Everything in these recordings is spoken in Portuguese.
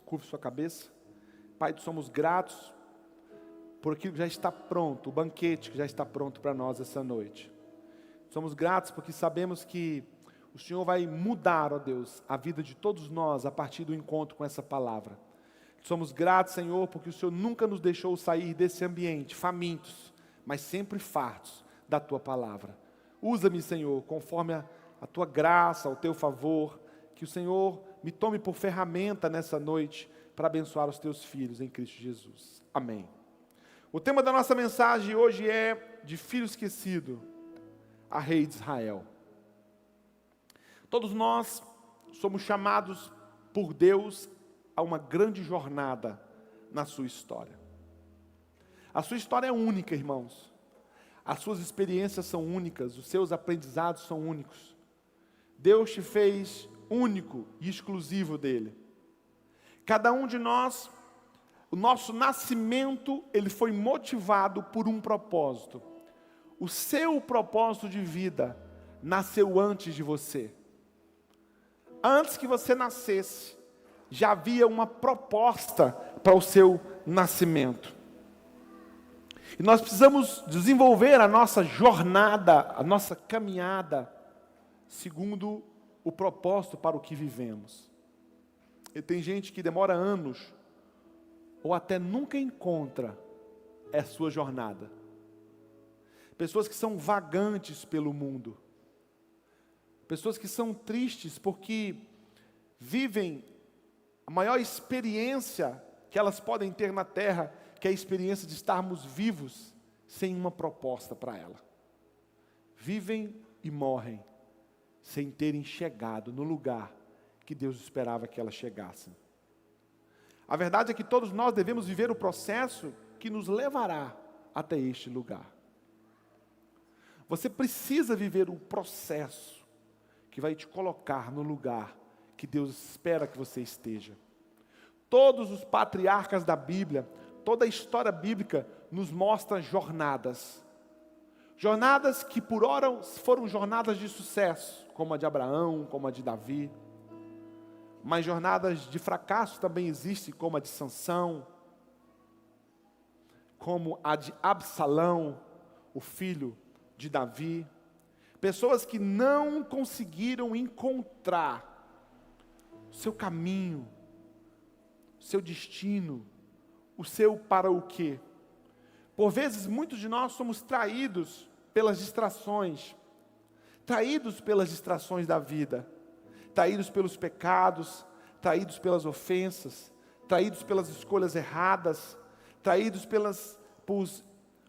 Curve sua cabeça. Pai, somos gratos por aquilo que já está pronto, o banquete que já está pronto para nós essa noite. Somos gratos porque sabemos que o Senhor vai mudar, ó Deus, a vida de todos nós a partir do encontro com essa palavra. Somos gratos, Senhor, porque o Senhor nunca nos deixou sair desse ambiente famintos, mas sempre fartos da Tua palavra. Usa-me, Senhor, conforme a Tua graça, o Teu favor, que o Senhor me tome por ferramenta nessa noite para abençoar os Teus filhos em Cristo Jesus. Amém. O tema da nossa mensagem hoje é de filho esquecido a rei de Israel. Todos nós somos chamados por Deus a uma grande jornada na sua história. A sua história é única, irmãos. As suas experiências são únicas, os seus aprendizados são únicos. Deus te fez único e exclusivo dele. Cada um de nós, o nosso nascimento, ele foi motivado por um propósito. O seu propósito de vida nasceu antes de você. Antes que você nascesse, já havia uma proposta para o seu nascimento. E nós precisamos desenvolver a nossa jornada, a nossa caminhada, segundo o propósito para o que vivemos. E tem gente que demora anos, ou até nunca encontra a sua jornada. Pessoas que são vagantes pelo mundo. Pessoas que são tristes porque vivem a maior experiência que elas podem ter na terra, que é a experiência de estarmos vivos sem uma proposta para ela. Vivem e morrem sem terem chegado no lugar que Deus esperava que elas chegassem. A verdade é que todos nós devemos viver o processo que nos levará até este lugar. Você precisa viver o processo que vai te colocar no lugar que Deus espera que você esteja. Todos os patriarcas da Bíblia, toda a história bíblica nos mostra jornadas. Jornadas que por ora foram jornadas de sucesso, como a de Abraão, como a de Davi. Mas jornadas de fracasso também existem, como a de Sansão, como a de Absalão, o filho de Davi. Pessoas que não conseguiram encontrar o seu caminho, o seu destino, o seu para o quê. Por vezes, muitos de nós somos traídos pelas distrações da vida, traídos pelos pecados, traídos pelas ofensas, traídos pelas escolhas erradas, traídos por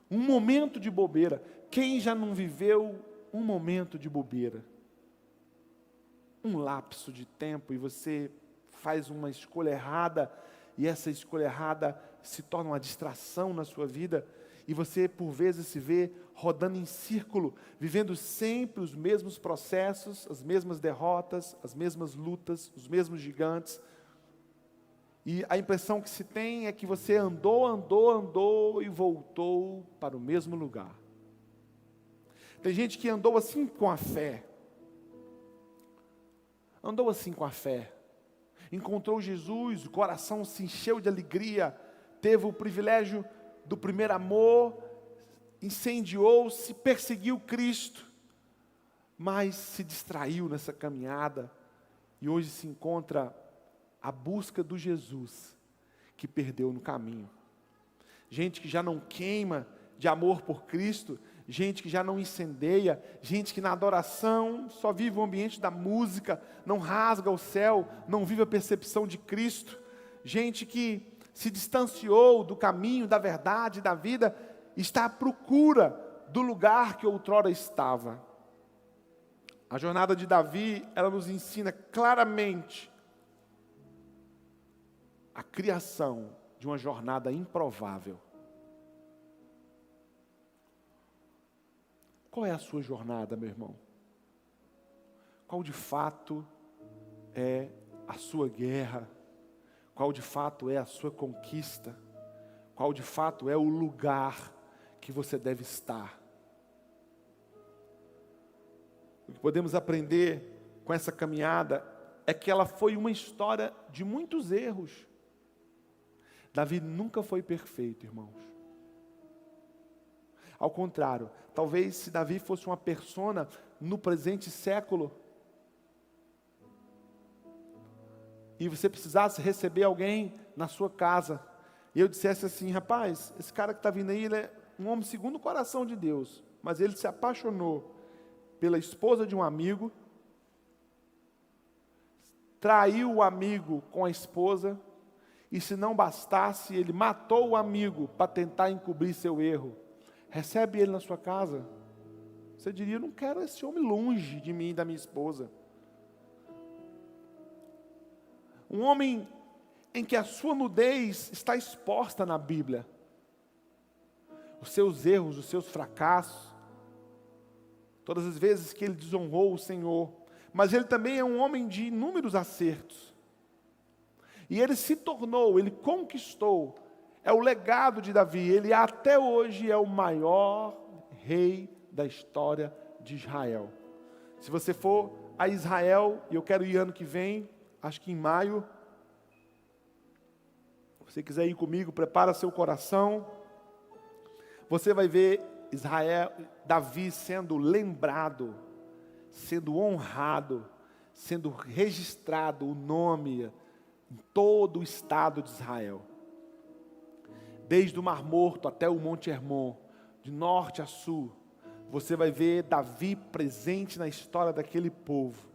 um momento de bobeira. Quem já não viveu um momento de bobeira? Um lapso de tempo e você faz uma escolha errada, e essa escolha errada se torna uma distração na sua vida, e você por vezes se vê rodando em círculo, vivendo sempre os mesmos processos, as mesmas derrotas, as mesmas lutas, os mesmos gigantes, e a impressão que se tem é que você andou e voltou para o mesmo lugar. Tem gente que andou assim com a fé, encontrou Jesus, o coração se encheu de alegria, teve o privilégio do primeiro amor, incendiou-se, perseguiu Cristo, mas se distraiu nessa caminhada, e hoje se encontra à busca do Jesus que perdeu no caminho. Gente que já não queima de amor por Cristo, gente que já não incendeia, gente que na adoração só vive o ambiente da música, não rasga o céu, não vive a percepção de Cristo, gente que se distanciou do caminho, da verdade, da vida, está à procura do lugar que outrora estava. A jornada de Davi, ela nos ensina claramente a criação de uma jornada improvável. Qual é a sua jornada, meu irmão? Qual de fato é a sua guerra? Qual de fato é a sua conquista? Qual de fato é o lugar que você deve estar? O que podemos aprender com essa caminhada é que ela foi uma história de muitos erros, Davi nunca foi perfeito, irmãos. Ao contrário, talvez se Davi fosse uma persona no presente século, e você precisasse receber alguém na sua casa, e eu dissesse assim: rapaz, esse cara que está vindo aí, ele é um homem segundo o coração de Deus, mas ele se apaixonou pela esposa de um amigo, traiu o amigo com a esposa, e se não bastasse, ele matou o amigo para tentar encobrir seu erro. Recebe ele na sua casa. Você diria: eu não quero esse homem longe de mim e da minha esposa. Um homem em que a sua nudez está exposta na Bíblia. Os seus erros, os seus fracassos. Todas as vezes que ele desonrou o Senhor. Mas ele também é um homem de inúmeros acertos. E ele se tornou, ele conquistou, é o legado de Davi. Ele até hoje é o maior rei da história de Israel. Se você for a Israel, e eu quero ir ano que vem, acho que em maio, se você quiser ir comigo, prepara seu coração. Você vai ver Israel, Davi sendo lembrado, sendo honrado, sendo registrado o nome em todo o estado de Israel. Desde o Mar Morto até o Monte Hermon, de norte a sul, você vai ver Davi presente na história daquele povo.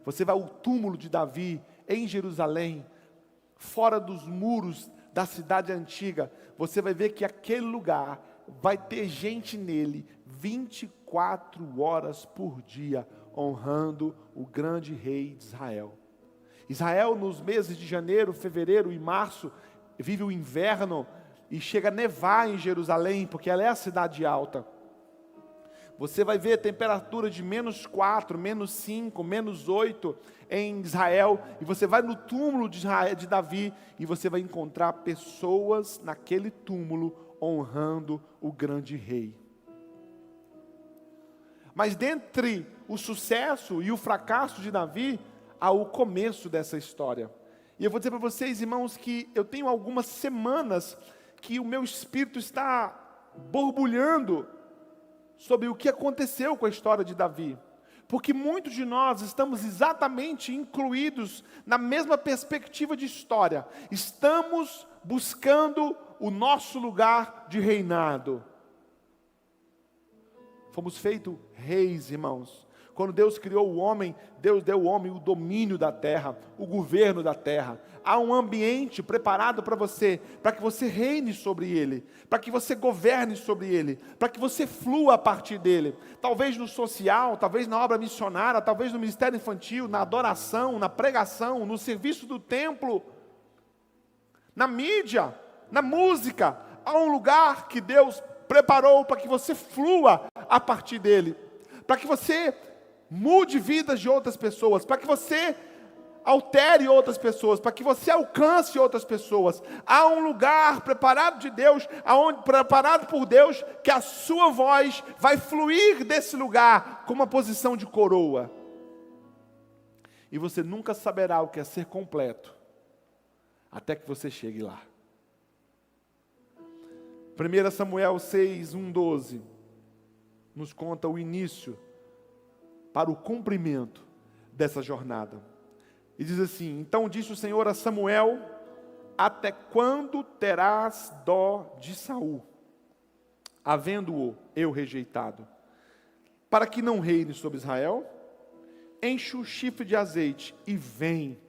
Você vai ao túmulo de Davi em Jerusalém, fora dos muros da cidade antiga, você vai ver que aquele lugar vai ter gente nele 24 horas por dia, honrando o grande rei de Israel. Israel, nos meses de janeiro, fevereiro e março, vive o inverno e chega a nevar em Jerusalém, porque ela é a cidade alta. Você vai ver temperatura de -4, -5, -8 em Israel, e você vai no túmulo de Davi, e você vai encontrar pessoas naquele túmulo honrando o grande rei. Mas dentre o sucesso e o fracasso de Davi, há o começo dessa história. E eu vou dizer para vocês, irmãos, que eu tenho algumas semanas que o meu espírito está borbulhando sobre o que aconteceu com a história de Davi. Porque muitos de nós estamos exatamente incluídos na mesma perspectiva de história. Estamos buscando o nosso lugar de reinado. Fomos feitos reis, irmãos. Quando Deus criou o homem, Deus deu ao homem o domínio da terra, o governo da terra. Há um ambiente preparado para você, para que você reine sobre ele, para que você governe sobre ele, para que você flua a partir dele. Talvez no social, talvez na obra missionária, talvez no ministério infantil, na adoração, na pregação, no serviço do templo, na mídia, na música. Há um lugar que Deus preparou para que você flua a partir dele, para que você mude vidas de outras pessoas, para que você altere outras pessoas, para que você alcance outras pessoas. Há um lugar preparado de Deus, preparado por Deus, que a sua voz vai fluir desse lugar com uma posição de coroa. E você nunca saberá o que é ser completo, até que você chegue lá. 1 Samuel 6, 1-12, nos conta o início para o cumprimento dessa jornada. E diz assim: então disse o Senhor a Samuel: até quando terás dó de Saul, havendo-o eu rejeitado, para que não reine sobre Israel? Enche o chifre de azeite e vem.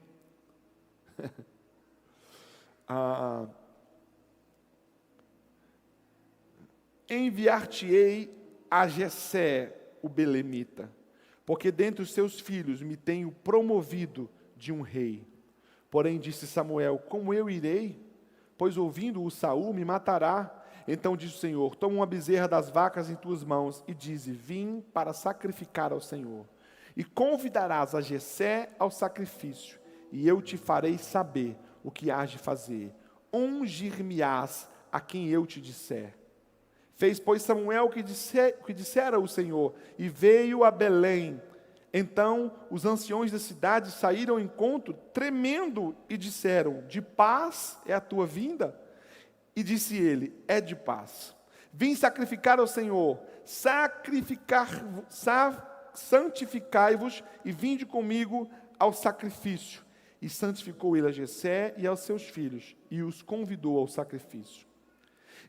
Enviar-te-ei a Jessé, o belemita, porque dentre os seus filhos me tenho promovido de um rei. Porém disse Samuel: como eu irei? Pois ouvindo-o Saul me matará. Então disse o Senhor: toma uma bezerra das vacas em tuas mãos e dize: vim para sacrificar ao Senhor. E convidarás a Jessé ao sacrifício, e eu te farei saber o que hás de fazer. Ungir-me-ás a quem eu te disser. Fez, pois, Samuel o que dissera o Senhor, e veio a Belém. Então os anciões da cidade saíram ao encontro, tremendo, e disseram: de paz é a tua vinda? E disse ele: é de paz. Vim sacrificar ao Senhor, santificai-vos e vinde comigo ao sacrifício. E santificou ele a Jessé e aos seus filhos, e os convidou ao sacrifício.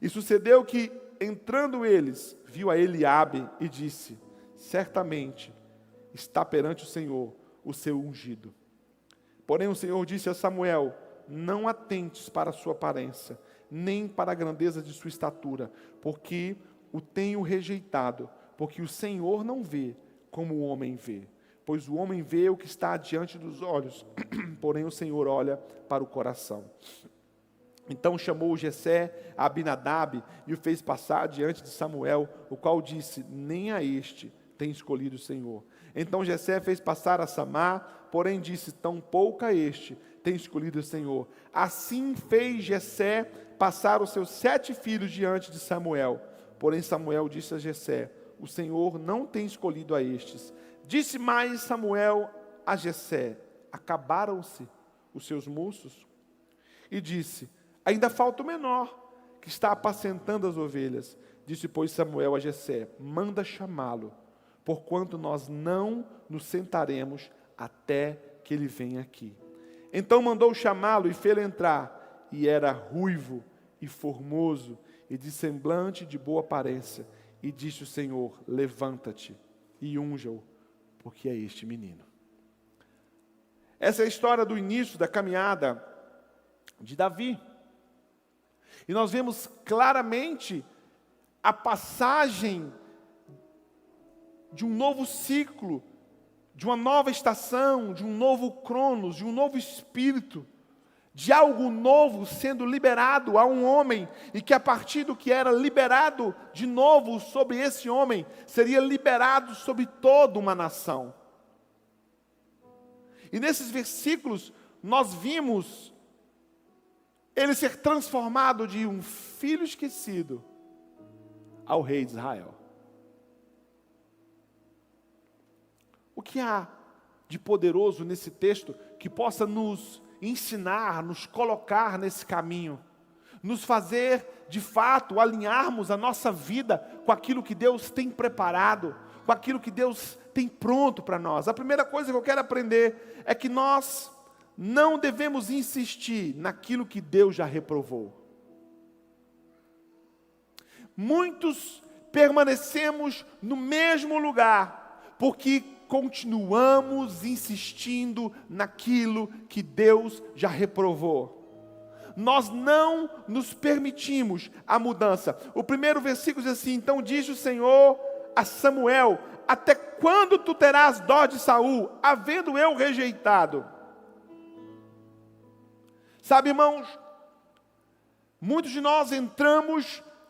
E sucedeu que, entrando eles, viu a Eliabe e disse: certamente está perante o Senhor o seu ungido. Porém o Senhor disse a Samuel: não atentes para a sua aparência, nem para a grandeza de sua estatura, porque o tenho rejeitado, porque o Senhor não vê como o homem vê. Pois o homem vê o que está diante dos olhos, porém o Senhor olha para o coração. Então chamou Jessé a Abinadab e o fez passar diante de Samuel, o qual disse: nem a este tem escolhido o Senhor. Então Jessé fez passar a Samar, porém disse: tampouco a este tem escolhido o Senhor. Assim fez Jessé passar os seus 7 filhos diante de Samuel. Porém Samuel disse a Jessé: o Senhor não tem escolhido a estes. Disse mais Samuel a Jessé: acabaram-se os seus moços? E disse: ainda falta o menor, que está apacentando as ovelhas. Disse, pois, Samuel a Jessé: manda chamá-lo, porquanto nós não nos sentaremos até que ele venha aqui. Então mandou chamá-lo e fê-lo entrar, e era ruivo e formoso, e de semblante de boa aparência. E disse o Senhor: levanta-te e unja-o, porque é este menino. Essa é a história do início da caminhada de Davi. E nós vemos claramente a passagem de um novo ciclo, de uma nova estação, de um novo cronos, de um novo espírito, de algo novo sendo liberado a um homem, e que a partir do que era liberado de novo sobre esse homem, seria liberado sobre toda uma nação. E nesses versículos nós vimos ele ser transformado de um filho esquecido ao rei de Israel. O que há de poderoso nesse texto que possa nos ensinar, nos colocar nesse caminho, nos fazer, de fato, alinharmos a nossa vida com aquilo que Deus tem preparado, com aquilo que Deus tem pronto para nós? A primeira coisa que eu quero aprender é que nós não devemos insistir naquilo que Deus já reprovou. Muitos permanecemos no mesmo lugar, porque continuamos insistindo naquilo que Deus já reprovou. Nós não nos permitimos a mudança. O primeiro versículo diz assim: então diz o Senhor a Samuel: até quando tu terás dó de Saul, havendo eu rejeitado? Sabe, irmãos, muitos de nós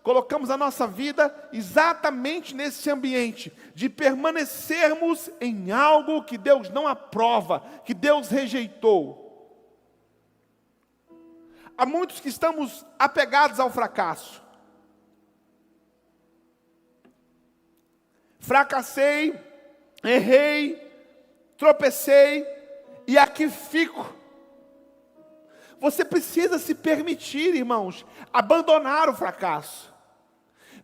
colocamos a nossa vida exatamente nesse ambiente, de permanecermos em algo que Deus não aprova, que Deus rejeitou. Há muitos que estamos apegados ao fracasso. Fracassei, errei, tropecei, e aqui fico. Você precisa se permitir, irmãos, abandonar o fracasso.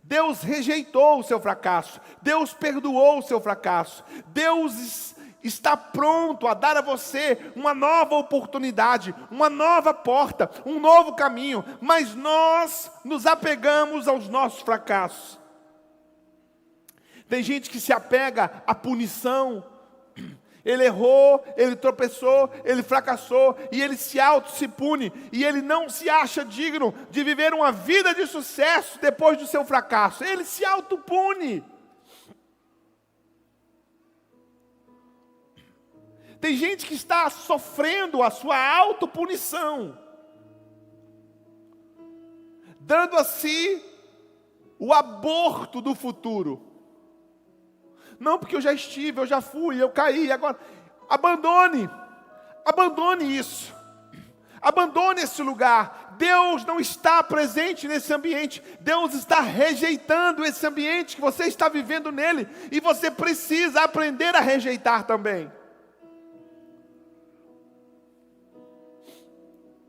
Deus rejeitou o seu fracasso. Deus perdoou o seu fracasso. Deus está pronto a dar a você uma nova oportunidade, uma nova porta, um novo caminho. Mas nós nos apegamos aos nossos fracassos. Tem gente que se apega à punição. Ele errou, ele tropeçou, ele fracassou, e ele se pune, e ele não se acha digno de viver uma vida de sucesso depois do seu fracasso. Ele se autopune. Tem gente que está sofrendo a sua autopunição, dando a si o aborto do futuro. Não, porque eu já estive, eu já fui, eu caí, agora abandone isso. Abandone esse lugar. Deus não está presente nesse ambiente. Deus está rejeitando esse ambiente que você está vivendo nele. E você precisa aprender a rejeitar também.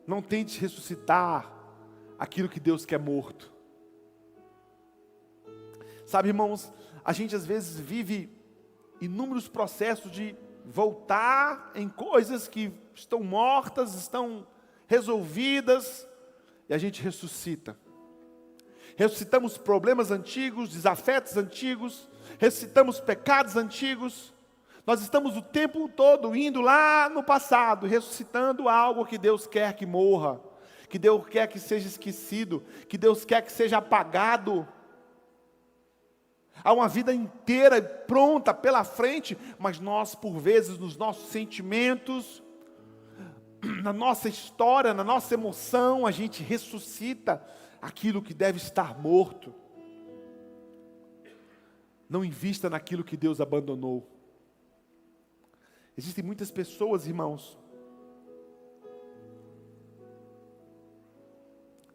Não tente ressuscitar aquilo que Deus quer morto. Sabe, irmãos, a gente às vezes vive inúmeros processos de voltar em coisas que estão mortas, estão resolvidas, e a gente ressuscita. Ressuscitamos problemas antigos, desafetos antigos, ressuscitamos pecados antigos. Nós estamos o tempo todo indo lá no passado, ressuscitando algo que Deus quer que morra, que Deus quer que seja esquecido, que Deus quer que seja apagado. Há uma vida inteira pronta pela frente, mas nós, por vezes, nos nossos sentimentos, na nossa história, na nossa emoção, a gente ressuscita aquilo que deve estar morto. Não invista naquilo que Deus abandonou. Existem muitas pessoas, irmãos,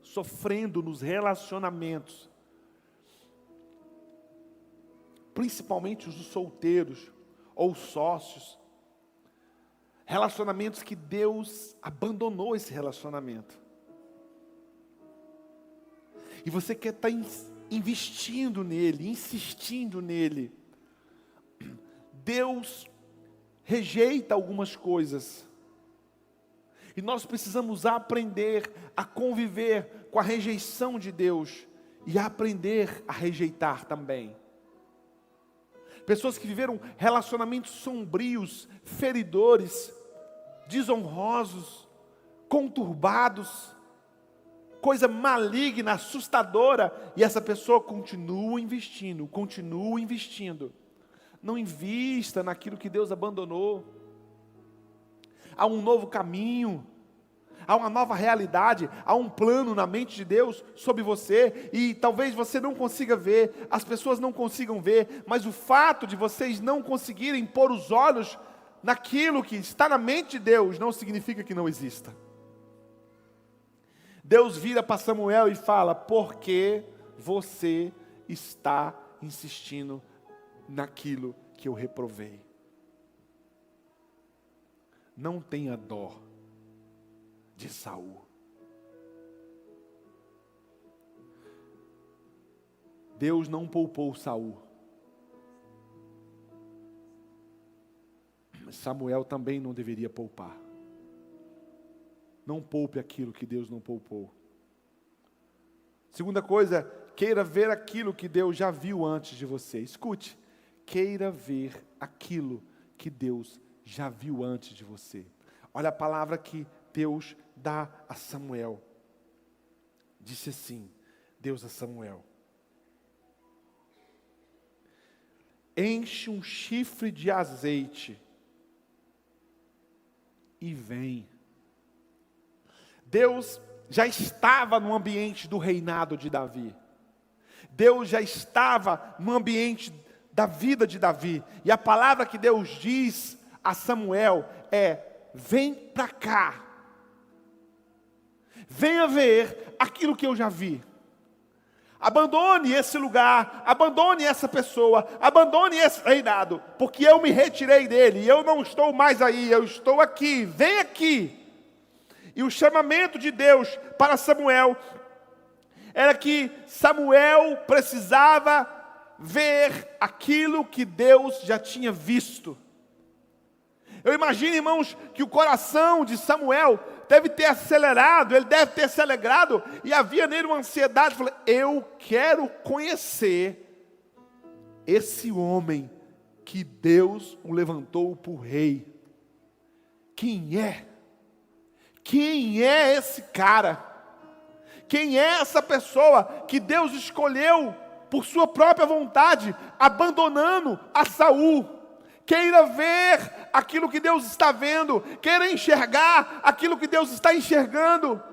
sofrendo nos relacionamentos, principalmente os solteiros ou sócios, relacionamentos que Deus abandonou esse relacionamento. E você quer estar investindo nele, insistindo nele. Deus rejeita algumas coisas. E nós precisamos aprender a conviver com a rejeição de Deus e aprender a rejeitar também. Pessoas que viveram relacionamentos sombrios, feridores, desonrosos, conturbados, coisa maligna, assustadora, e essa pessoa continua investindo. Não invista naquilo que Deus abandonou. Há um novo caminho, há uma nova realidade, há um plano na mente de Deus sobre você, e talvez você não consiga ver, as pessoas não consigam ver, mas o fato de vocês não conseguirem pôr os olhos naquilo que está na mente de Deus, não significa que não exista. Deus vira para Samuel e fala: por que você está insistindo naquilo que eu reprovei? Não tenha dó de Saul. Deus não poupou Saul. Samuel também não deveria poupar. Não poupe aquilo que Deus não poupou. Segunda coisa, queira ver aquilo que Deus já viu antes de você. Escute, queira ver aquilo que Deus já viu antes de você. Olha a palavra que Deus dá a Samuel. Disse assim, Deus a Samuel: enche um chifre de azeite e vem. Deus já estava no ambiente do reinado de Davi. Deus já estava no ambiente da vida de Davi. E a palavra que Deus diz a Samuel é: vem para cá. Venha ver aquilo que eu já vi. Abandone esse lugar, abandone essa pessoa, abandone esse reinado, porque eu me retirei dele, eu não estou mais aí, eu estou aqui, vem aqui. E o chamamento de Deus para Samuel era que Samuel precisava ver aquilo que Deus já tinha visto. Eu imagino, irmãos, que o coração de Samuel deve ter acelerado, ele deve ter se alegrado, e havia nele uma ansiedade. Falei: eu quero conhecer esse homem que Deus o levantou por rei. Quem é? Quem é esse cara? Quem é essa pessoa que Deus escolheu por sua própria vontade, abandonando a Saul? Queira ver aquilo que Deus está vendo, queira enxergar aquilo que Deus está enxergando.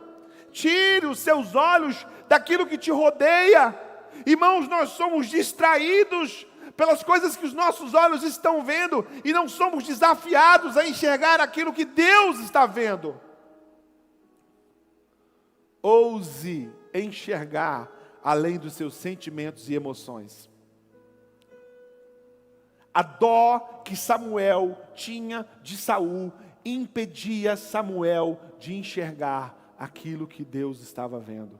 Tire os seus olhos daquilo que te rodeia. Irmãos, nós somos distraídos pelas coisas que os nossos olhos estão vendo e não somos desafiados a enxergar aquilo que Deus está vendo. ouse enxergar além dos seus sentimentos e emoções. A dó que Samuel tinha de Saul impedia Samuel de enxergar aquilo que Deus estava vendo.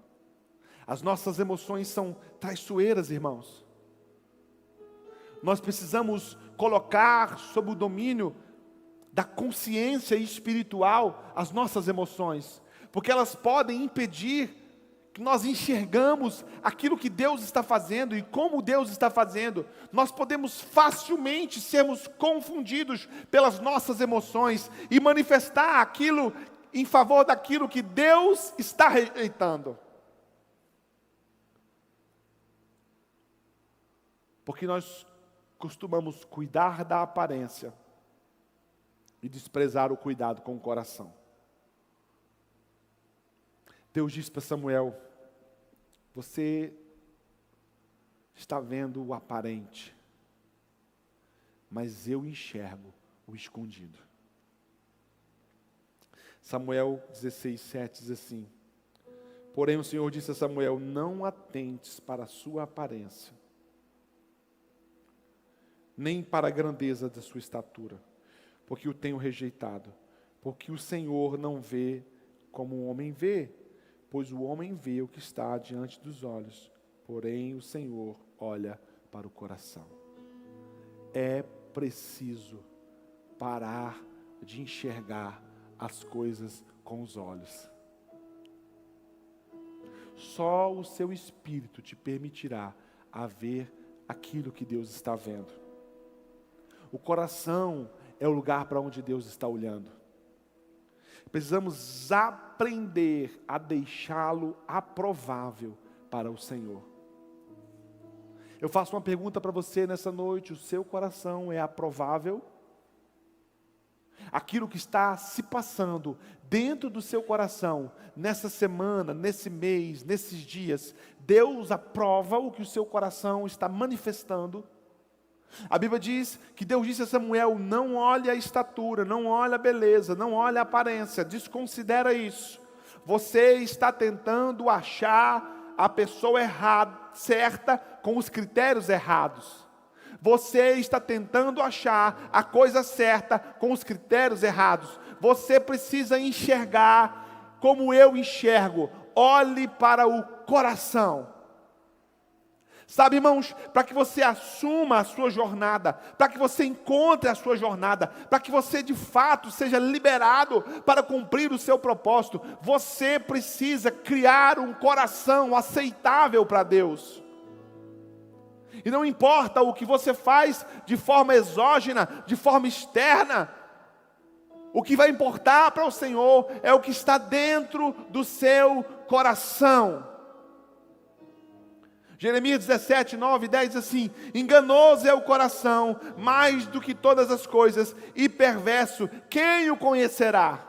As nossas emoções são traiçoeiras, irmãos. Nós precisamos colocar sob o domínio da consciência espiritual as nossas emoções, porque elas podem impedir que nós enxergamos aquilo que Deus está fazendo e como Deus está fazendo. Nós podemos facilmente sermos confundidos pelas nossas emoções e manifestar aquilo em favor daquilo que Deus está rejeitando. Porque nós costumamos cuidar da aparência e desprezar o cuidado com o coração. Deus disse para Samuel: você está vendo o aparente, mas eu enxergo o escondido. Samuel 16:7 diz assim: porém o Senhor disse a Samuel: não atentes para a sua aparência, nem para a grandeza da sua estatura, porque o tenho rejeitado. Porque o Senhor não vê como o homem vê, pois o homem vê o que está diante dos olhos, porém o Senhor olha para o coração. É preciso parar de enxergar as coisas com os olhos. Só o seu espírito te permitirá a ver aquilo que Deus está vendo. O coração é o lugar para onde Deus está olhando. Precisamos aprender a deixá-lo aprovável para o Senhor. Eu faço uma pergunta para você nessa noite: o seu coração é aprovável? Aquilo que está se passando dentro do seu coração, nessa semana, nesse mês, nesses dias, Deus aprova o que o seu coração está manifestando? A Bíblia diz que Deus disse a Samuel: não olhe a estatura, não olhe a beleza, não olhe a aparência, desconsidera isso. Você está tentando achar a pessoa errada, certa, com os critérios errados. Você está tentando achar a coisa certa com os critérios errados. Você precisa enxergar como eu enxergo. Olhe para o coração. Sabe, irmãos, para que você assuma a sua jornada, para que você encontre a sua jornada, para que você de fato seja liberado para cumprir o seu propósito, você precisa criar um coração aceitável para Deus. E não importa o que você faz de forma exógena, de forma externa, o que vai importar para o Senhor é o que está dentro do seu coração. Jeremias 17, 9 e 10 diz assim: enganoso é o coração, mais do que todas as coisas, e perverso, quem o conhecerá?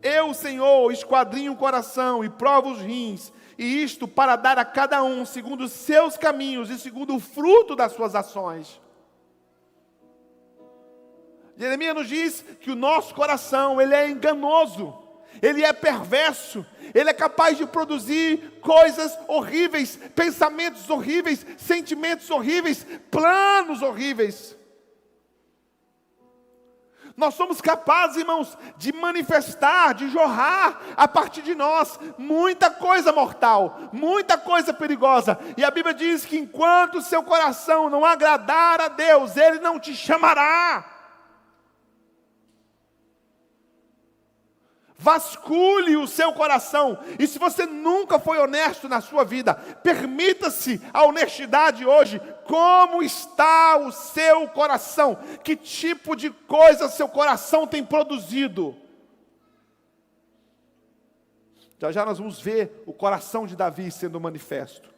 Eu, Senhor, esquadrinho o coração e provo os rins, e isto para dar a cada um segundo os seus caminhos e segundo o fruto das suas ações. Jeremias nos diz que o nosso coração, ele é enganoso, ele é perverso, ele é capaz de produzir coisas horríveis, pensamentos horríveis, sentimentos horríveis, planos horríveis. Nós somos capazes, irmãos, de manifestar, de jorrar a partir de nós muita coisa mortal, muita coisa perigosa. E a Bíblia diz que enquanto o seu coração não agradar a Deus, Ele não te chamará. Vasculhe o seu coração. E se você nunca foi honesto na sua vida, permita-se a honestidade hoje. Como está o seu coração? Que tipo de coisa seu coração tem produzido? Já já nós vamos ver o coração de Davi sendo manifesto.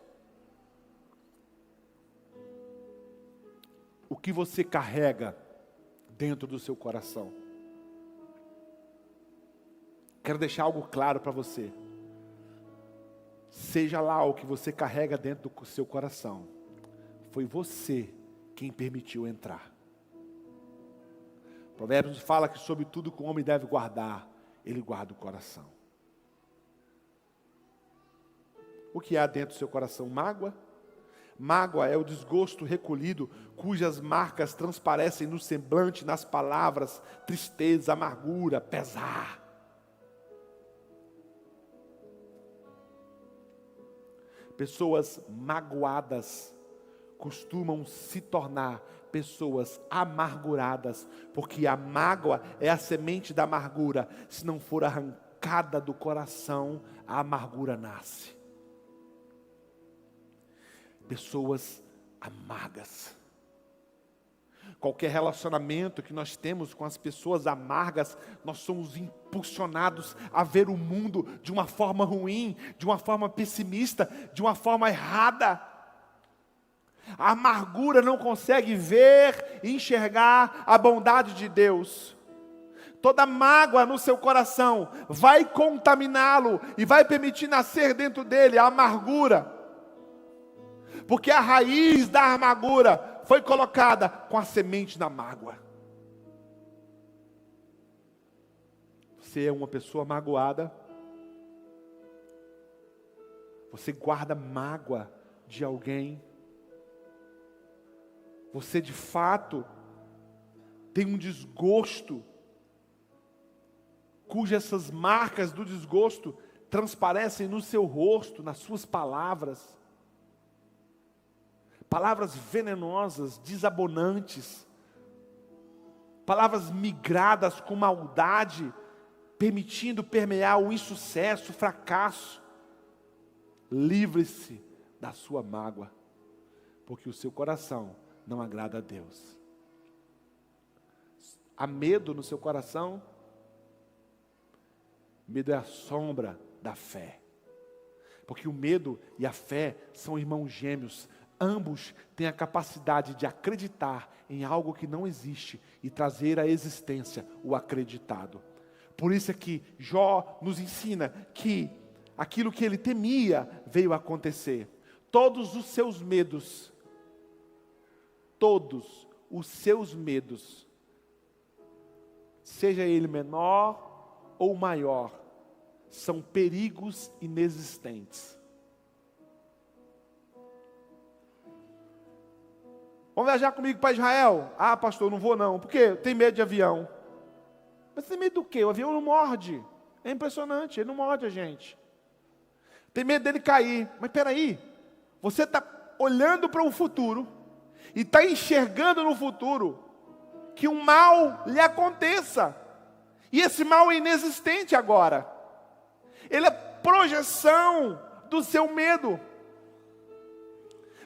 O que você carrega dentro do seu coração? Quero deixar algo claro para você. Seja lá o que você carrega dentro do seu coração, foi você quem permitiu entrar. Provérbios fala que sobre tudo que o homem deve guardar, ele guarda o coração. O que há dentro do seu coração? Mágoa? Mágoa é o desgosto recolhido, cujas marcas transparecem no semblante, nas palavras, tristeza, amargura, pesar. Pessoas magoadas costumam se tornar pessoas amarguradas, porque a mágoa é a semente da amargura. Se não for arrancada do coração, a amargura nasce. Pessoas amargas. Qualquer relacionamento que nós temos com as pessoas amargas, nós somos impulsionados a ver o mundo de uma forma ruim, de uma forma pessimista, de uma forma errada. A amargura não consegue ver e enxergar a bondade de Deus. Toda mágoa no seu coração vai contaminá-lo e vai permitir nascer dentro dele a amargura. Porque a raiz da amargura foi colocada com a semente da mágoa. Você é uma pessoa magoada. Você guarda mágoa de alguém. Você de fato tem um desgosto, cujas essas marcas do desgosto transparecem no seu rosto, nas suas palavras. Palavras venenosas, desabonantes, palavras migradas com maldade, permitindo permear o insucesso, o fracasso. Livre-se da sua mágoa, porque o seu coração não agrada a Deus. Há medo no seu coração? Medo é a sombra da fé, porque o medo e a fé são irmãos gêmeos. Ambos têm a capacidade de acreditar em algo que não existe e trazer à existência o acreditado. Por isso é que Jó nos ensina que aquilo que ele temia veio a acontecer. Todos os seus medos, seja ele menor ou maior, são perigos inexistentes. Vamos viajar comigo para Israel? Ah, pastor, não vou não. Por quê? Tem medo de avião. Mas tem medo do quê? O avião não morde. É impressionante, ele não morde a gente. Tem medo dele cair. Mas espera aí, você está olhando para o futuro e está enxergando no futuro que um mal lhe aconteça. E esse mal é inexistente agora. Ele é projeção do seu medo.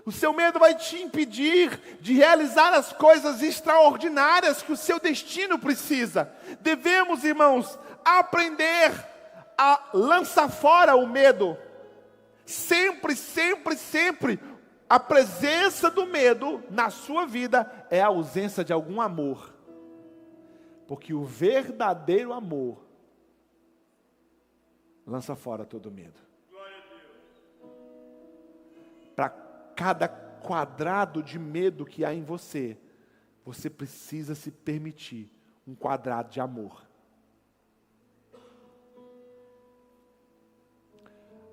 O seu medo vai te impedir de realizar as coisas extraordinárias que o seu destino precisa. Devemos, irmãos, aprender a lançar fora o medo. Sempre, sempre, sempre, a presença do medo na sua vida é a ausência de algum amor. Porque o verdadeiro amor lança fora todo medo. Para cada quadrado de medo que há em você, você precisa se permitir um quadrado de amor.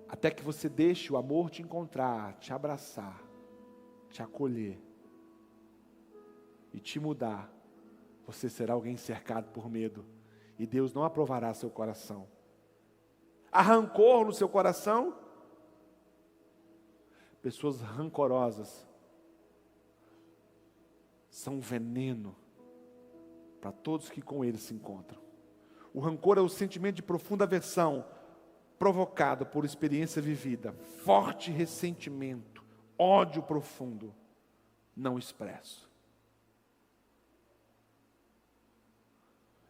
Até que você deixe o amor te encontrar, te abraçar, te acolher e te mudar, você será alguém cercado por medo e Deus não aprovará seu coração. Há rancor no seu coração? Pessoas rancorosas são veneno para todos que com eles se encontram. O rancor é o sentimento de profunda aversão provocado por experiência vivida, forte ressentimento, ódio profundo, não expresso.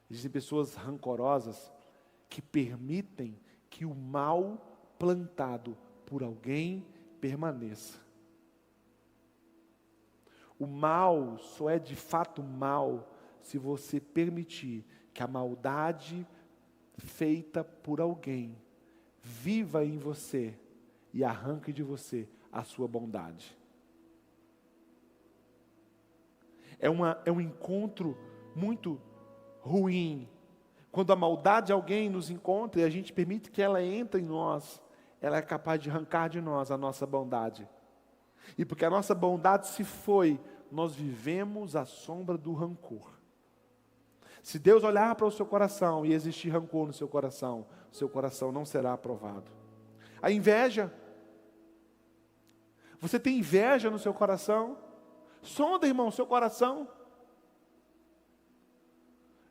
Existem pessoas rancorosas que permitem que o mal plantado por alguém permaneça. O mal só é de fato mal se você permitir que a maldade feita por alguém viva em você e arranque de você a sua bondade. É um encontro muito ruim quando a maldade de alguém nos encontra e a gente permite que ela entre em nós. ela é capaz de arrancar de nós a nossa bondade. E porque a nossa bondade se foi, nós vivemos à sombra do rancor. Se Deus olhar para o seu coração e existir rancor no seu coração não será aprovado. A inveja. Você tem inveja no seu coração? Sonda, irmão, seu coração.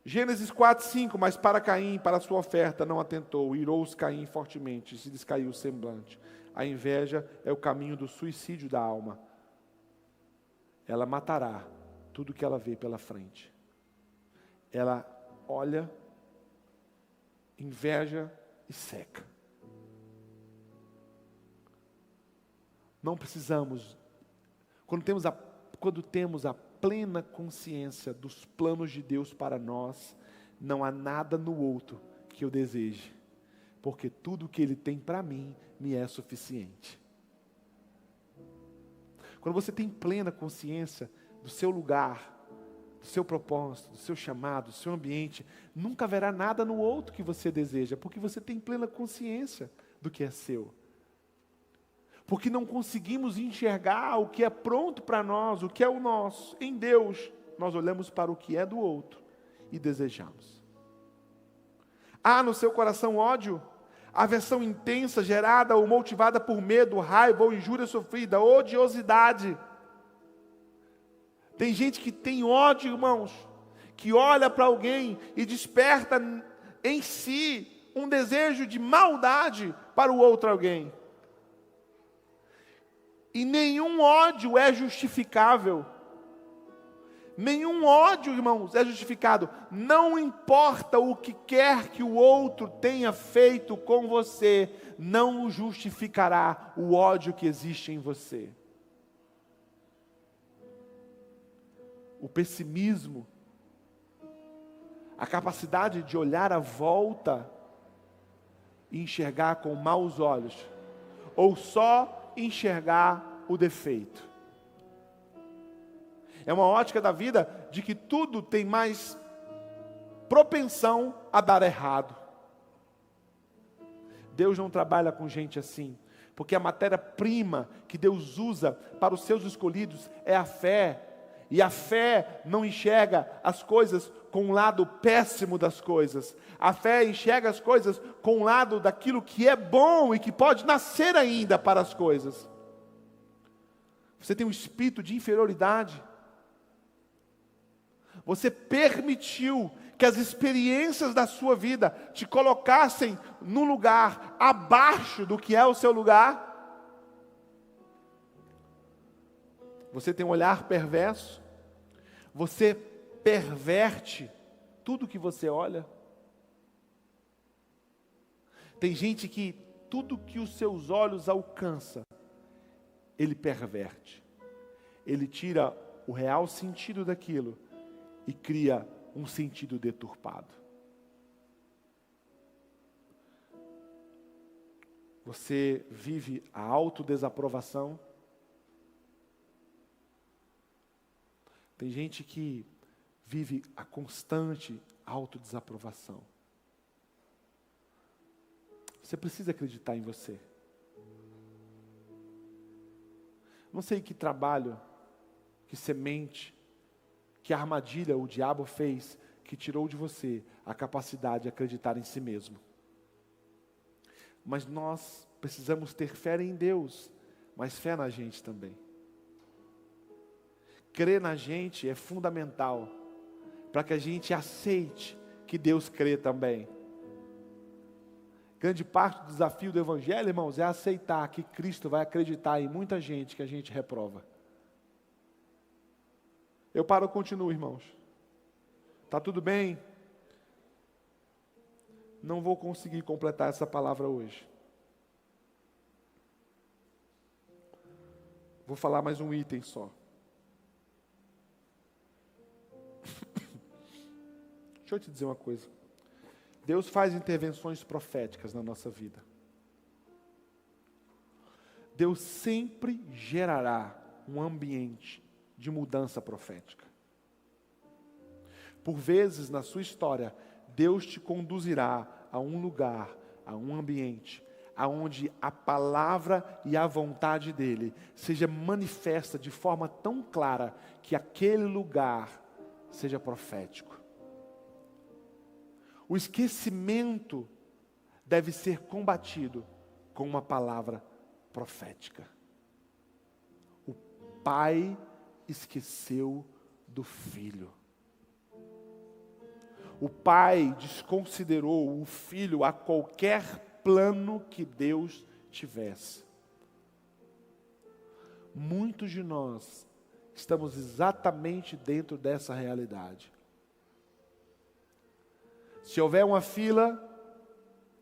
Gênesis 4, 5, mas para Caim, para a sua oferta, não atentou, irou-se Caim fortemente, se descaiu o semblante. A inveja é o caminho do suicídio da alma. Ela matará tudo que ela vê pela frente. Ela olha, inveja e seca. Não precisamos, quando temos a plena consciência dos planos de Deus para nós, não há nada no outro que eu deseje, porque tudo que Ele tem para mim, me é suficiente. Quando você tem plena consciência do seu lugar, do seu propósito, do seu chamado, do seu ambiente, nunca haverá nada no outro que você deseja, porque você tem plena consciência do que é seu. Porque não conseguimos enxergar o que é pronto para nós, o que é o nosso. Em Deus, nós olhamos para o que é do outro e desejamos. Há no seu coração ódio, aversão intensa, gerada ou motivada por medo, raiva ou injúria sofrida, odiosidade. Tem gente que tem ódio, irmãos, que olha para alguém e desperta em si um desejo de maldade para o outro alguém. E nenhum ódio é justificável. Nenhum ódio, irmãos, é justificado. Não importa o que quer que o outro tenha feito com você, não justificará o ódio que existe em você. O pessimismo, a capacidade de olhar à volta e enxergar com maus olhos, ou só enxergar o defeito. É uma ótica da vida de que tudo tem mais propensão a dar errado. Deus não trabalha com gente assim, porque a matéria-prima que Deus usa para os seus escolhidos é a fé, e a fé não enxerga as coisas com o lado péssimo das coisas. A fé enxerga as coisas com o lado daquilo que é bom e que pode nascer ainda para as coisas. Você tem um espírito de inferioridade. Você permitiu que as experiências da sua te te colocassem no lugar abaixo do que é o seu lugar. Você tem um olhar perverso. Você perverte tudo que você olha. Tem gente que tudo que os seus olhos alcançam, ele perverte. Ele tira o real sentido daquilo e cria um sentido deturpado. Você vive a autodesaprovação. Tem gente que vive a constante autodesaprovação. Você precisa acreditar em você. Não sei que trabalho, que semente, que armadilha o diabo fez, que tirou de você a capacidade de acreditar em si mesmo. Mas nós precisamos ter fé em Deus, mas fé na gente também. Crer na gente é fundamental, para que a gente aceite que Deus crê também. Grande parte do desafio do Evangelho, irmãos, é aceitar que Cristo vai acreditar em muita gente que a gente reprova. Eu paro, continuo, irmãos. Está tudo bem? Não vou conseguir completar essa palavra hoje. Vou falar mais um item só. Deixa eu te dizer uma coisa. Deus faz intervenções proféticas na nossa vida. Deus sempre gerará um ambiente de mudança profética. Por vezes na sua história, Deus te conduzirá a um lugar, a um ambiente, aonde a palavra e a vontade dele seja manifesta de forma tão clara que aquele lugar seja profético. O esquecimento deve ser combatido com uma palavra profética. O pai esqueceu do filho. O pai desconsiderou o filho a qualquer plano que Deus tivesse. Muitos de nós estamos exatamente dentro dessa realidade. Se houver uma fila,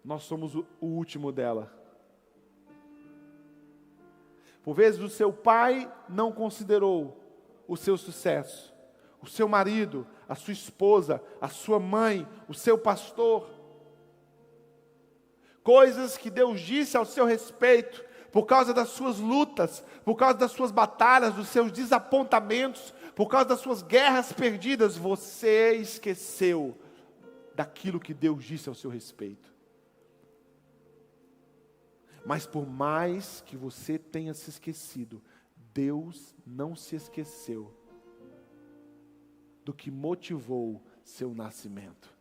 nós somos o último dela. Por vezes o seu pai não considerou o seu sucesso, o seu marido, a sua esposa, a sua mãe, o seu pastor. Coisas que Deus disse ao seu respeito, por causa das suas lutas, por causa das suas batalhas, dos seus desapontamentos, por causa das suas guerras perdidas, você esqueceu daquilo que Deus disse ao seu respeito. Mas por mais que você tenha se esquecido, Deus não se esqueceu do que motivou seu nascimento.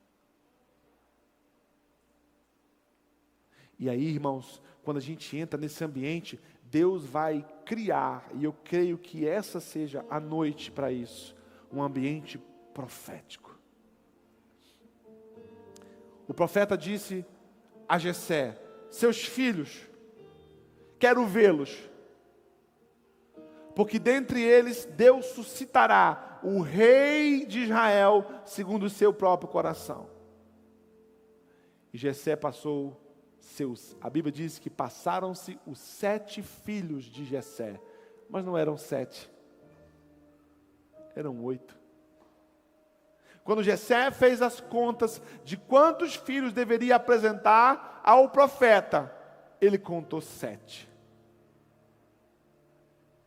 E aí, irmãos, quando a gente entra nesse ambiente, Deus vai criar, e eu creio que essa seja a noite para isso, um ambiente profético. O profeta disse a Jessé: seus filhos, quero vê-los, porque dentre eles Deus suscitará o rei de Israel segundo o seu próprio coração. E Jessé passou a Bíblia diz que passaram-se os 7 filhos de Jessé, mas não eram 7, eram 8. Quando Jessé fez as contas de quantos filhos deveria apresentar ao profeta, ele contou 7.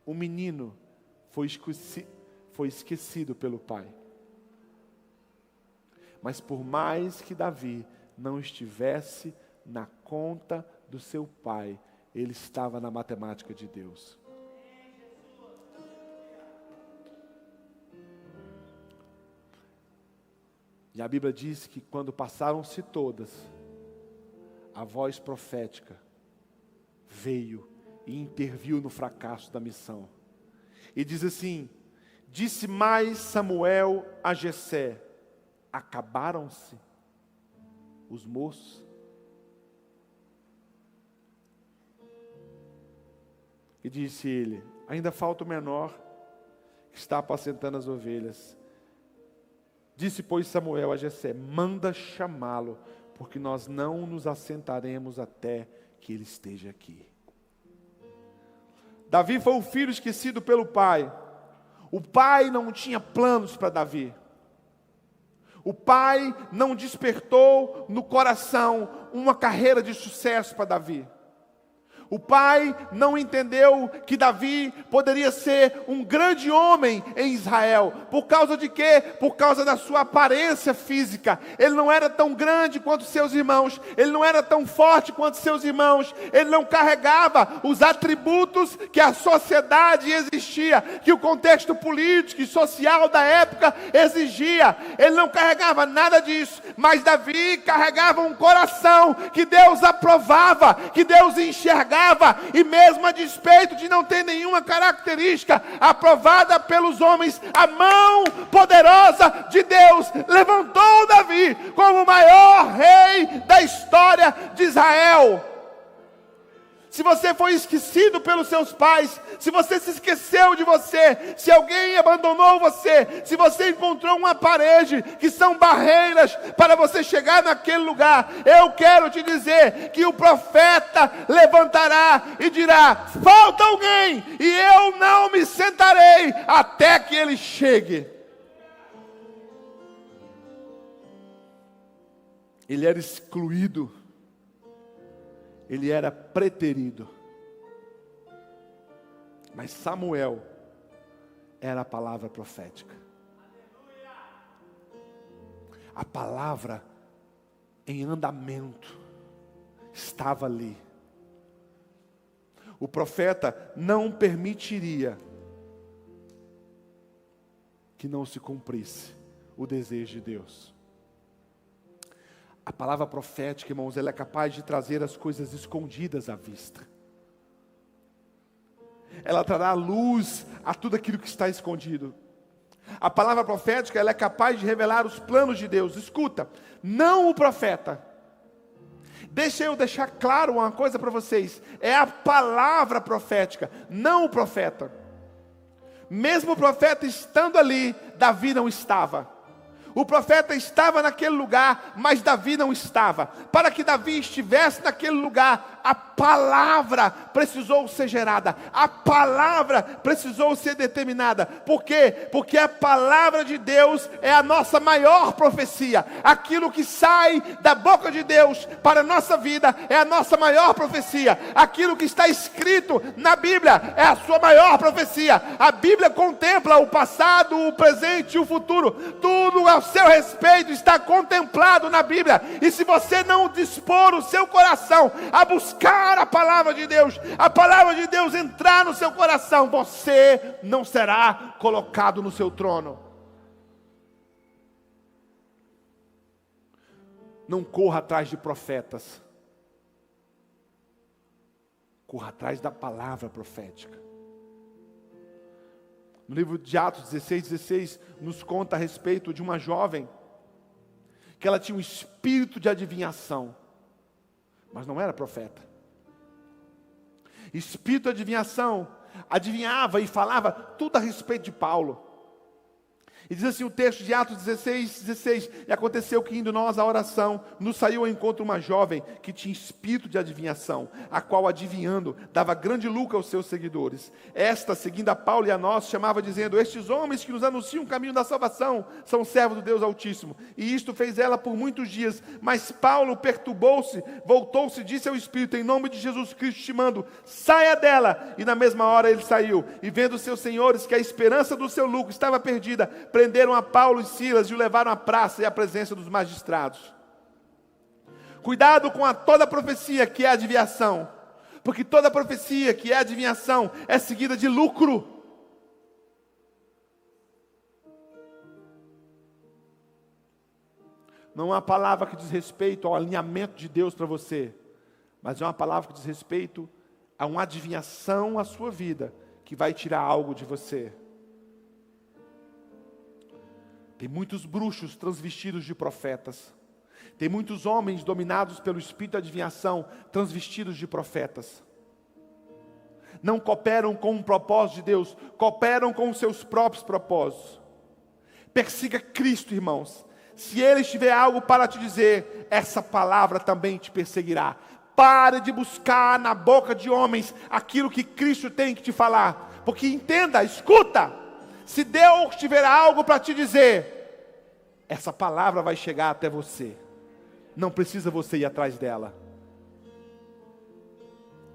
O menino foi esquecido pelo pai. Mas por mais que Davi não estivesse na conta do seu pai, ele estava na matemática de Deus. E a Bíblia diz que quando passaram-se todas, a voz profética veio e interviu no fracasso da missão. E diz assim: disse mais Samuel a Jessé: acabaram-se os moços? E disse ele: ainda falta o menor, que está apacentando as ovelhas. Disse, pois, Samuel a Jessé: manda chamá-lo, porque nós não nos assentaremos até que ele esteja aqui. Davi foi o filho esquecido pelo pai. O pai não tinha planos para Davi. O pai não despertou no coração uma carreira de sucesso para Davi. O pai não entendeu que Davi poderia ser um grande homem em Israel. Por causa de quê? Por causa da sua aparência física. Ele não era tão grande quanto seus irmãos. Ele não era tão forte quanto seus irmãos. Ele não carregava os atributos que a sociedade exigia, que o contexto político e social da época exigia. Ele não carregava nada disso. Mas Davi carregava um coração que Deus aprovava, que Deus enxergava. E mesmo a despeito de não ter nenhuma característica aprovada pelos homens, a mão poderosa de Deus levantou Davi como o maior rei da história de Israel. Se você foi esquecido pelos seus pais, se você se esqueceu de você, se alguém abandonou você, se você encontrou uma parede que são barreiras para você chegar naquele lugar, eu quero te dizer que o profeta levantará e dirá: falta alguém, e eu não me sentarei até que ele chegue. Ele era excluído. Ele era preterido. Mas Samuel era a palavra profética. A palavra em andamento estava ali. O profeta não permitiria que não se cumprisse o desejo de Deus. A palavra profética, irmãos, ela é capaz de trazer as coisas escondidas à vista. Ela trará luz a tudo aquilo que está escondido. A palavra profética, ela é capaz de revelar os planos de Deus. Escuta, não o profeta. Deixa eu deixar claro uma coisa para vocês. É a palavra profética, não o profeta. Mesmo o profeta estando ali, Davi não estava. O profeta estava naquele lugar, mas Davi não estava. Para que Davi estivesse naquele lugar, a palavra precisou ser gerada. A palavra precisou ser determinada. Por quê? Porque a palavra de Deus é a nossa maior profecia. Aquilo que sai da boca de Deus para a nossa vida é a nossa maior profecia. Aquilo que está escrito na Bíblia é a sua maior profecia. A Bíblia contempla o passado, o presente e o futuro. Tudo ao seu respeito está contemplado na Bíblia. E se você não dispor o seu coração a buscar a palavra de Deus, a palavra de Deus entrar no seu coração, você não será colocado no seu trono. Não corra atrás de profetas. Corra atrás da palavra profética. No livro de Atos 16 nos conta a respeito de uma jovem que ela tinha um espírito de adivinhação, mas não era profeta. Espírito de adivinhação, adivinhava e falava tudo a respeito de Paulo. E diz assim o texto de Atos 16, e aconteceu que indo nós à oração, nos saiu ao encontro uma jovem que tinha espírito de adivinhação, a qual adivinhando, dava grande lucro aos seus seguidores. Esta, seguindo a Paulo e a nós, chamava dizendo: estes homens que nos anunciam o caminho da salvação, são servos do Deus Altíssimo. E isto fez ela por muitos dias, mas Paulo perturbou-se, voltou-se e disse ao espírito: em nome de Jesus Cristo te mando, saia dela. E na mesma hora ele saiu, e vendo seus senhores que a esperança do seu lucro estava perdida, prenderam a Paulo e Silas e o levaram à praça e à presença dos magistrados. Cuidado com toda profecia que é adivinhação, porque toda profecia que é adivinhação é seguida de lucro. Não é uma palavra que diz respeito ao alinhamento de Deus para você, mas é uma palavra que diz respeito a uma adivinhação à sua vida, que vai tirar algo de você. Tem muitos bruxos transvestidos de profetas. Tem muitos homens dominados pelo espírito de adivinhação, transvestidos de profetas. Não cooperam com o propósito de Deus, cooperam com os seus próprios propósitos. Persiga Cristo, irmãos. Se Ele tiver algo para te dizer, essa palavra também te perseguirá. Pare de buscar na boca de homens aquilo que Cristo tem que te falar. Porque entenda, escuta. Se Deus tiver algo para te dizer, essa palavra vai chegar até você. Não precisa você ir atrás dela.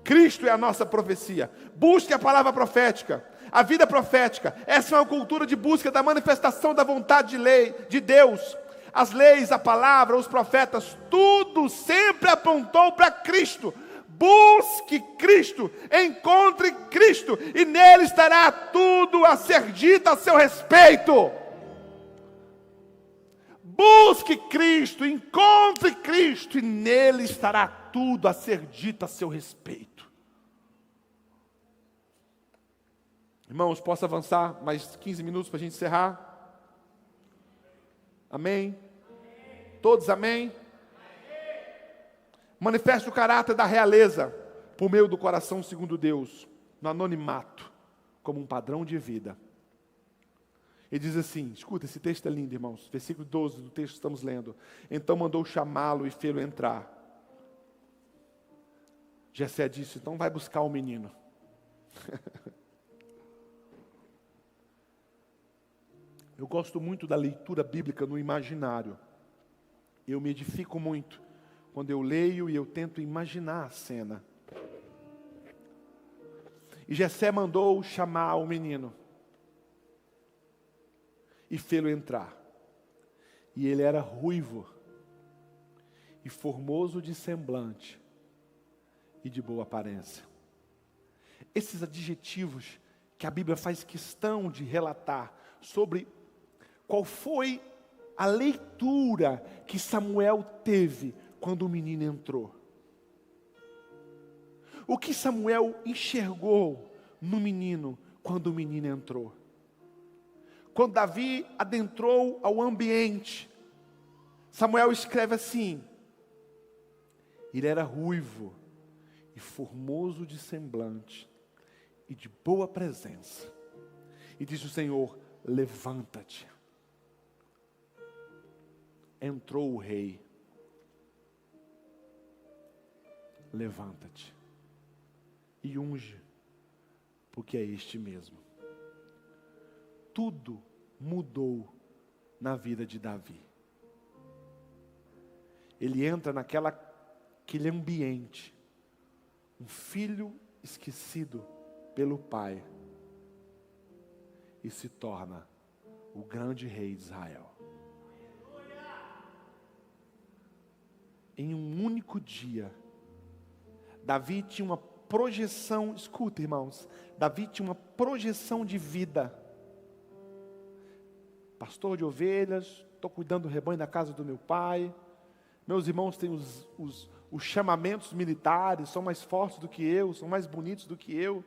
Cristo é a nossa profecia. Busque a palavra profética, a vida profética. Essa é uma cultura de busca da manifestação da vontade de Deus. As leis, a palavra, os profetas, tudo sempre apontou para Cristo. Busque Cristo, encontre Cristo, e nele estará tudo a ser dito a seu respeito. Busque Cristo, encontre Cristo, e nele estará tudo a ser dito a seu respeito. Irmãos, posso avançar mais 15 minutos para a gente encerrar? Amém? Todos amém? Manifeste o caráter da realeza por meio do coração segundo Deus, no anonimato, como um padrão de vida. Ele diz assim, escuta, esse texto é lindo, irmãos, versículo 12 do texto que estamos lendo. Então mandou chamá-lo e fê-lo entrar. Jessé disse, então vai buscar o menino. Eu gosto muito da leitura bíblica no imaginário. Eu me edifico muito quando eu leio e eu tento imaginar a cena. E Jessé mandou chamar o menino e fê-lo entrar. E ele era ruivo e formoso de semblante e de boa aparência. esses adjetivos que a Bíblia faz questão de relatar sobre qual foi a leitura que Samuel teve quando o menino entrou. O que Samuel enxergou no menino quando o menino entrou? Quando Davi adentrou ao ambiente, Samuel escreve assim: ele era ruivo e formoso de semblante e de boa presença. E diz o Senhor: levanta-te. Entrou o rei. Levanta-te e unge, porque é este mesmo. Tudo mudou na vida de Davi. Ele entra naquele ambiente, um filho esquecido pelo pai, e se torna o grande rei de Israel. Em um único dia, Davi tinha uma projeção, escuta, irmãos, Davi tinha uma projeção de vida. Pastor de ovelhas, estou cuidando do rebanho da casa do meu pai, meus irmãos têm os chamamentos militares, são mais fortes do que eu, são mais bonitos do que eu.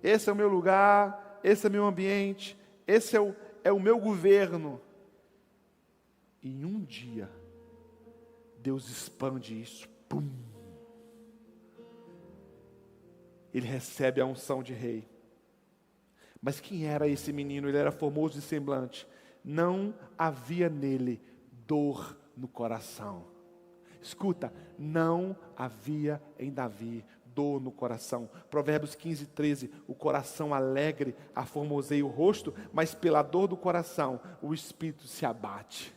Esse é o meu lugar, esse é o meu ambiente, esse é o meu governo. E em um dia, Deus expande isso. Pum! Ele recebe a unção de rei. Mas quem era esse menino? Ele era formoso de semblante. Não havia nele dor no coração. Escuta, não havia em Davi dor no coração. Provérbios 15, 13. O coração alegre aformoseia o rosto, mas pela dor do coração o espírito se abate.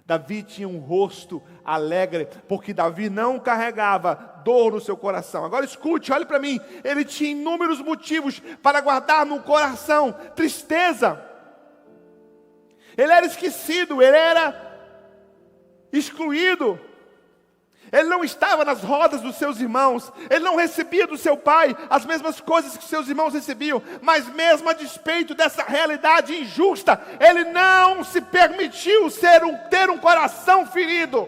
Davi tinha um rosto alegre, porque Davi não carregava dor no seu coração. Agora escute, olhe para mim. Ele tinha inúmeros motivos para guardar no coração tristeza. Ele era esquecido, ele era excluído. Ele não estava nas rodas dos seus irmãos. Ele não recebia do seu pai as mesmas coisas que seus irmãos recebiam. Mas mesmo a despeito dessa realidade injusta, ele não se permitiu ter um coração ferido.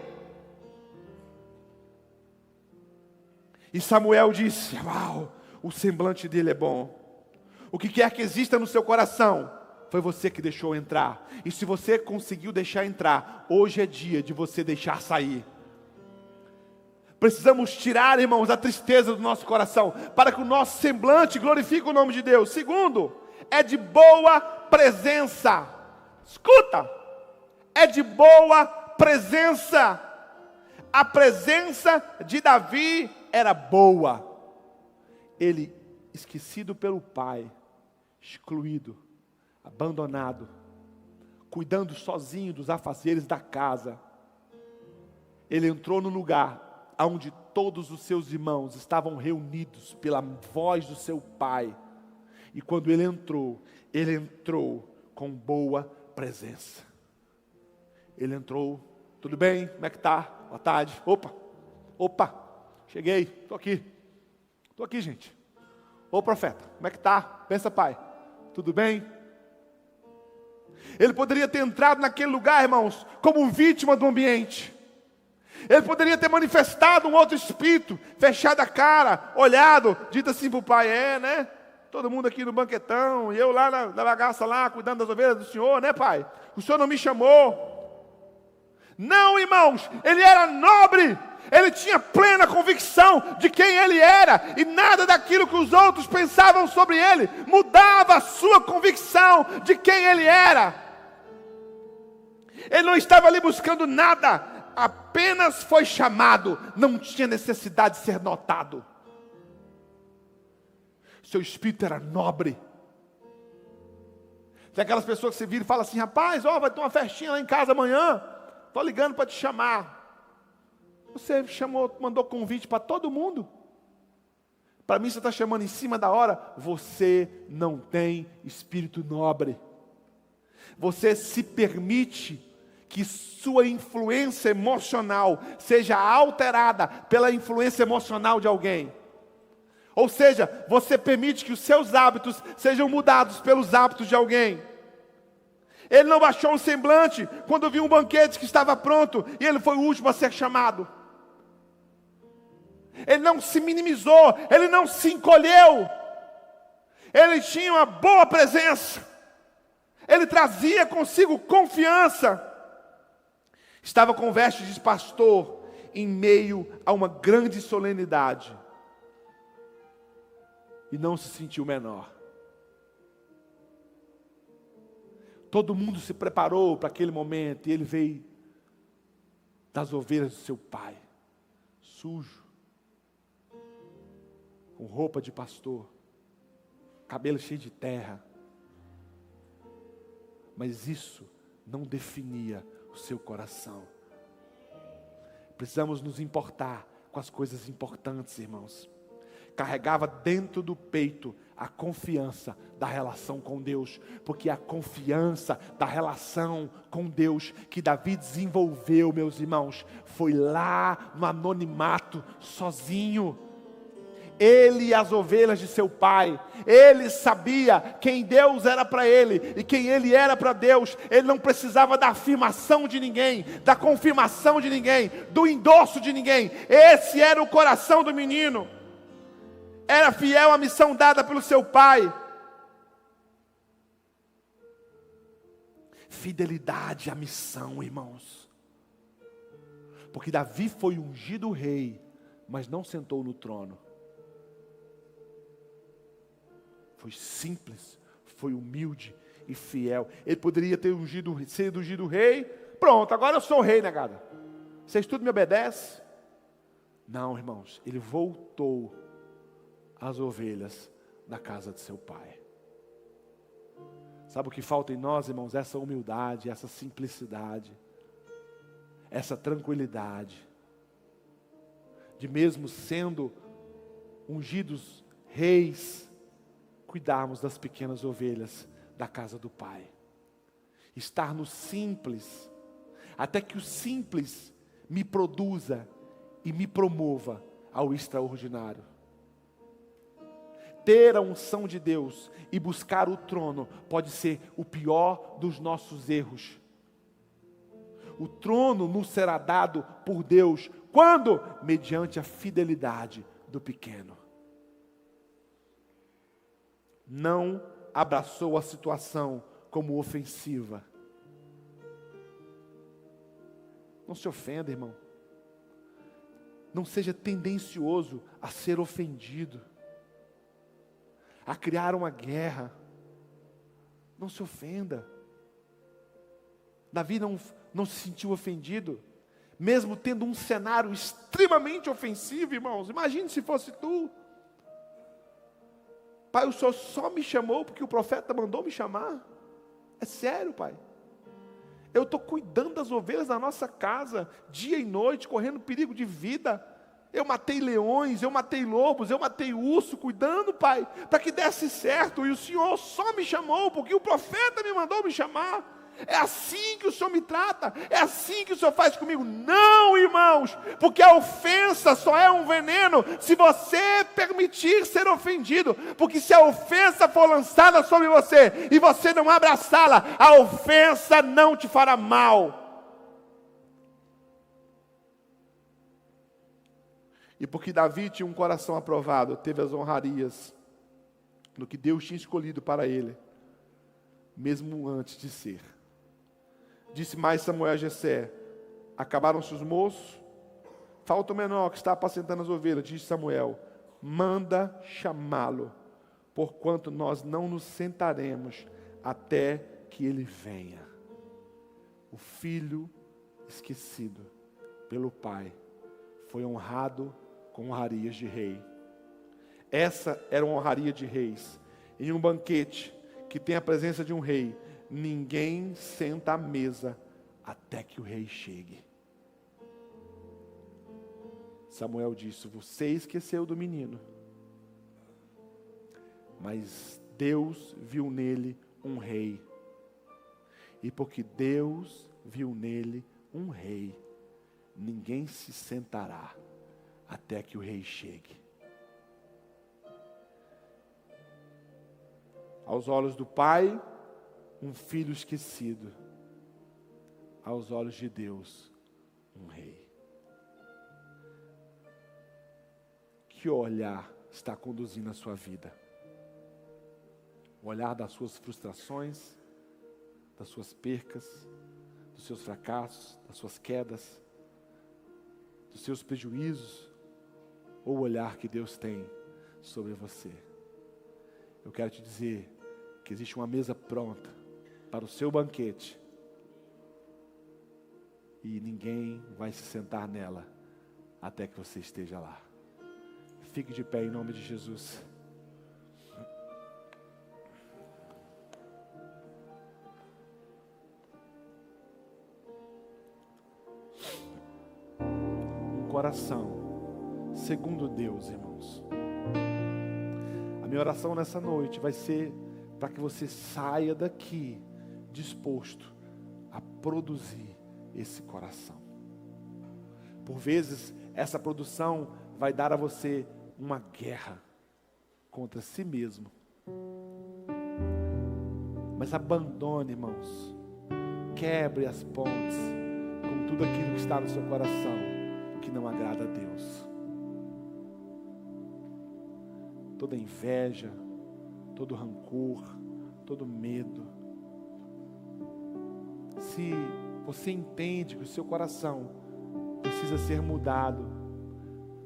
E Samuel disse: uau, o semblante dele é bom. O que quer que exista no seu coração, foi você que deixou entrar. E se você conseguiu deixar entrar, hoje é dia de você deixar sair. Precisamos tirar, irmãos, a tristeza do nosso coração, para que o nosso semblante glorifique o nome de Deus. Segundo, é de boa presença. Escuta, é de boa presença. A presença de Davi era boa. Ele, esquecido pelo pai, excluído, abandonado, cuidando sozinho dos afazeres da casa, ele entrou no lugar onde todos os seus irmãos estavam reunidos pela voz do seu pai. E quando ele entrou com boa presença. Ele entrou: tudo bem? Como é que está? Boa tarde. Opa, cheguei, estou aqui, gente. Ô profeta, como é que está? Pensa, pai, tudo bem? Ele poderia ter entrado naquele lugar, irmãos, como vítima do ambiente. Ele poderia ter manifestado um outro espírito, fechado a cara, olhado, dito assim para o pai: né? Todo mundo aqui no banquetão, e eu lá na bagaça lá, cuidando das ovelhas do Senhor, né, pai? O Senhor não me chamou. Não, irmãos, ele era nobre, ele tinha plena convicção de quem ele era, e nada daquilo que os outros pensavam sobre ele mudava a sua convicção de quem ele era. Ele não estava ali buscando nada, apenas foi chamado, não tinha necessidade de ser notado. Seu espírito era nobre. Tem aquelas pessoas que você vira e fala assim: rapaz, vai ter uma festinha lá em casa amanhã, estou ligando para te chamar. Você mandou convite para todo mundo. Para mim você está chamando em cima da hora. Você não tem espírito nobre. Você se permite que sua influência emocional seja alterada pela influência emocional de alguém. Ou seja, você permite que os seus hábitos sejam mudados pelos hábitos de alguém. Ele não baixou um semblante quando viu um banquete que estava pronto e ele foi o último a ser chamado. Ele não se minimizou, ele não se encolheu. Ele tinha uma boa presença. Ele trazia consigo confiança. Estava com vestes de pastor em meio a uma grande solenidade. E não se sentiu menor. Todo mundo se preparou para aquele momento e ele veio das ovelhas do seu pai, sujo, com roupa de pastor, cabelo cheio de terra. Mas isso não definia o seu coração. Precisamos nos importar com as coisas importantes, irmãos. Carregava dentro do peito a confiança da relação com Deus, porque a confiança da relação com Deus que Davi desenvolveu, meus irmãos, foi lá no anonimato, sozinho. Ele e as ovelhas de seu pai, ele sabia quem Deus era para ele e quem ele era para Deus. Ele não precisava da afirmação de ninguém, da confirmação de ninguém, do endosso de ninguém. Esse era o coração do menino. Era fiel à missão dada pelo seu pai. Fidelidade à missão, irmãos. Porque Davi foi ungido rei, mas não sentou no trono. Foi simples, foi humilde e fiel. Ele poderia ter sido ungido rei. Pronto, agora eu sou o rei, negada. Vocês tudo me obedecem? Não, irmãos. Ele voltou às ovelhas da casa de seu pai. Sabe o que falta em nós, irmãos? Essa humildade, essa simplicidade, essa tranquilidade. De mesmo sendo ungidos reis, cuidarmos das pequenas ovelhas da casa do Pai. Estar no simples, até que o simples me produza e me promova ao extraordinário. Ter a unção de Deus e buscar o trono pode ser o pior dos nossos erros. O trono nos será dado por Deus, quando? Mediante a fidelidade do pequeno. Não abraçou a situação como ofensiva. Não se ofenda, irmão. Não seja tendencioso a ser ofendido, a criar uma guerra. Não se ofenda. Davi não se sentiu ofendido, mesmo tendo um cenário extremamente ofensivo, irmãos. Imagine se fosse tu. Pai, o Senhor só me chamou porque o profeta mandou me chamar? É sério, Pai. Eu estou cuidando das ovelhas da nossa casa, dia e noite, correndo perigo de vida. Eu matei leões, eu matei lobos, eu matei urso, cuidando, Pai, para que desse certo. E o Senhor só me chamou porque o profeta me mandou me chamar. É assim que o Senhor me trata, é assim que o Senhor faz comigo. Não, irmãos, porque a ofensa só é um veneno se você permitir ser ofendido. Porque se a ofensa for lançada sobre você e você não abraçá-la, a ofensa não te fará mal. E porque Davi tinha um coração aprovado, teve as honrarias no que Deus tinha escolhido para ele, mesmo antes de ser. Disse mais Samuel a Jessé: acabaram-se os moços, falta o menor que está apacentando as ovelhas. Disse Samuel: manda chamá-lo, porquanto nós não nos sentaremos até que ele venha. O filho esquecido pelo pai foi honrado com honrarias de rei. Essa era uma honraria de reis. Em um banquete que tem a presença de um rei, ninguém senta à mesa até que o rei chegue. Samuel disse: você esqueceu do menino, mas Deus viu nele um rei. E porque Deus viu nele um rei, ninguém se sentará até que o rei chegue. Aos olhos do Pai, um filho esquecido. Aos olhos de Deus, um rei. Que olhar está conduzindo a sua vida? O olhar das suas frustrações, das suas percas, dos seus fracassos, das suas quedas, dos seus prejuízos, ou o olhar que Deus tem sobre você? Eu quero te dizer que existe uma mesa pronta para o seu banquete, e ninguém vai se sentar nela até que você esteja lá. Fique de pé em nome de Jesus. Um coração segundo Deus, irmãos. A minha oração nessa noite vai ser para que você saia daqui disposto a produzir esse coração. Por vezes, essa produção vai dar a você uma guerra contra si mesmo. Mas abandone, irmãos. Quebre as pontes com tudo aquilo que está no seu coração que não agrada a Deus. Toda inveja, todo rancor, todo medo. Se você entende que o seu coração precisa ser mudado,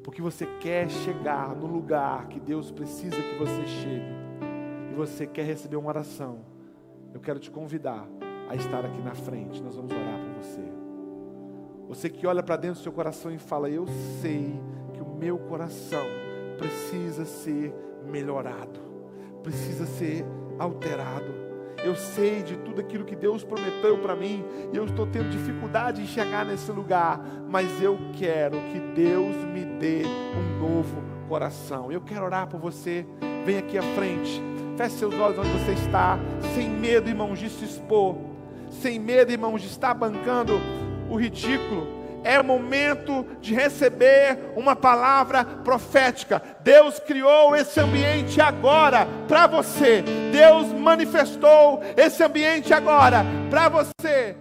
porque você quer chegar no lugar que Deus precisa que você chegue, e você quer receber uma oração, eu quero te convidar a estar aqui na frente. Nós vamos orar por você. Você que olha para dentro do seu coração e fala: eu sei que o meu coração precisa ser melhorado, precisa ser alterado. Eu sei de tudo aquilo que Deus prometeu para mim, e eu estou tendo dificuldade em chegar nesse lugar, mas eu quero que Deus me dê um novo coração. Eu quero orar por você. Vem aqui à frente, feche seus olhos onde você está, sem medo, irmãos, de se expor, sem medo, irmãos, de estar bancando o ridículo. É o momento de receber uma palavra profética. Deus criou esse ambiente agora para você. Deus manifestou esse ambiente agora para você.